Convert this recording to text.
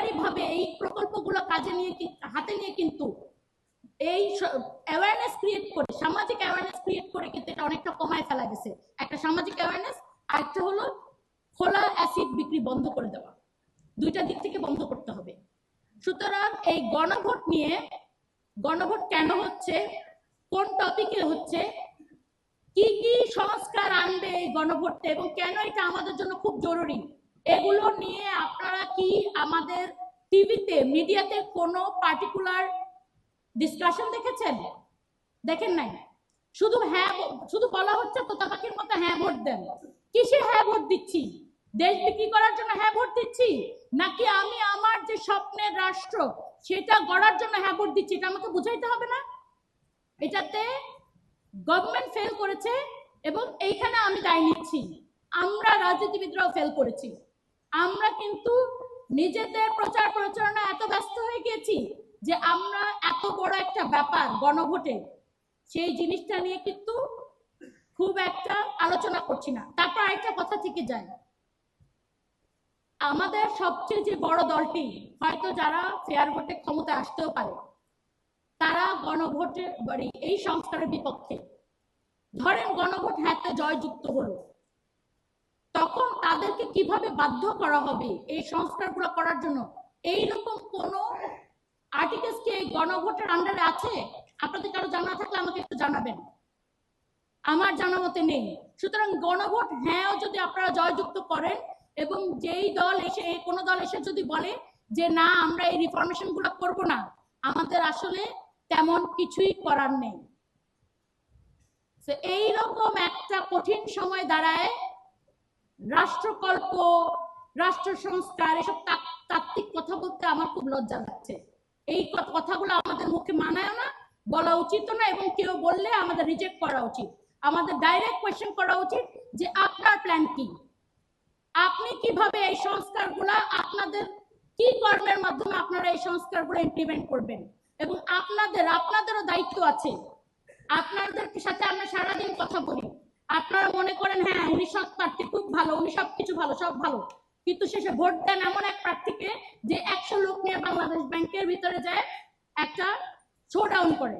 সরকারিভাবে এই প্রকল্পগুলো কাজে নিয়ে হাতে নিয়ে কিন্তু এই অ্যাওয়ারনেস ক্রিয়েট করে, সামাজিক অ্যাওয়ারনেস ক্রিয়েট করে কিন্তু এটা অনেকটা কমায় ফেলা গেছে। একটা সামাজিক অ্যাওয়ারনেস, আর একটা হলো খোলা অ্যাসিড বিক্রি বন্ধ করে দেওয়া। দুইটা দিক থেকে বন্ধ করতে হবে। সুতরাং এই গণভোট নিয়ে, গণভোট কেন হচ্ছে, কোন টপিকে হচ্ছে, কি কি সংস্কার আনবে এই গণভোটে এবং কেন এটা আমাদের জন্য খুব জরুরি, এগুলো নিয়ে আপনারা কি আমাদের টিভিতে, মিডিয়াতে কোনো পার্টিকুলার ডিসকাশন দেখেছেন? দেখেন নাই। শুধু হ্যাঁ, শুধু বলা হচ্ছে তোতা পাখির মতো হ্যাঁ ভোট দেন। কিসে হ্যাঁ ভোট দিচ্ছি? দেশ বিক্রি করার জন্য হ্যাঁ ভোট দিচ্ছি, নাকি আমি আমার যে স্বপ্নের রাষ্ট্র সেটা গড়ার জন্য হ্যাঁ ভোট দিচ্ছি? এটা আমাকে বুঝাইতে হবে না? এটাতে গভর্নমেন্ট ফেল করেছে এবং এইখানে আমি দায় নিচ্ছি। আমরা রাজনীতিবিদরাও ফেল করেছি। আমরা কিন্তু নিজেদের প্রচার প্রচারণা এত ব্যস্ত হয়ে গেছি যে আমরা এত বড় একটা ব্যাপার গণভোটে, সেই জিনিসটা নিয়ে কিন্তু খুব একটা আলোচনা করছি না। তারপর আরেকটা কথা থেকে যায়, আমাদের সবচেয়ে যে বড় দলটি, হয়তো যারা ফেয়ার ভোটে ক্ষমতায় আসতেও পারে, তারা গণভোটে এই সংস্কারের বিপক্ষে। ধরেন গণভোট হ্যাঁতে জয়যুক্ত হলো, তখন তাদেরকে কিভাবে বাধ্য করা হবে এই সংস্কারগুলো করার জন্য? এইরকম কোন আর্টিকেলস কি এই গণভোটের আন্ডারে আছে? আপনাদের কারো জানা থাকলে আমাকে একটু জানাবেন। আমার জানা মতে নেই। সুতরাং গণভোট হ্যাঁ যদি আপনারা জয়যুক্ত করেন এবং যেই দল এসে, কোনো দল এসে যদি বলে যে না আমরা এই রিফরমেশন গুলো করবো না, আমাদের আসলে তেমন কিছুই করার নেই। এইরকম একটা কঠিন সময় দাঁড়ায় রাষ্ট্রকল্প, রাষ্ট্র সংস্কার, এসব তাত্ত্বিক কথা বলতে আমার খুব লজ্জা লাগছে। এই কথাগুলো আমাদের মুখে মানায় না, বলা উচিত না, এবং কেউ বললে আমাদের রিজেক্ট করা উচিত। আমাদের ডাইরেক্ট কোয়েশ্চেন করা উচিত যে আপনার প্ল্যান কি, আপনি কিভাবে এই সংস্কারগুলা, আপনাদের কি কর্মের মাধ্যমে আপনারা এই সংস্কারগুলো ইমপ্লিমেন্ট করবেন, এবং আপনাদেরও দায়িত্ব আছে। আপনাদের সাথে আমরা সারাদিন কথা বলি, আপনারা মনে করেন হ্যাঁ উনি সৎ প্রার্থী, খুব ভালো, উনি সবকিছু ভালো, সব ভালো, কিন্তু শেষে ভোট দেন এমন এক প্রার্থীকে যে 100 লোক নিয়ে বাংলাদেশ ব্যাংকের ভিতরে যায় একটা শোডাউন করে।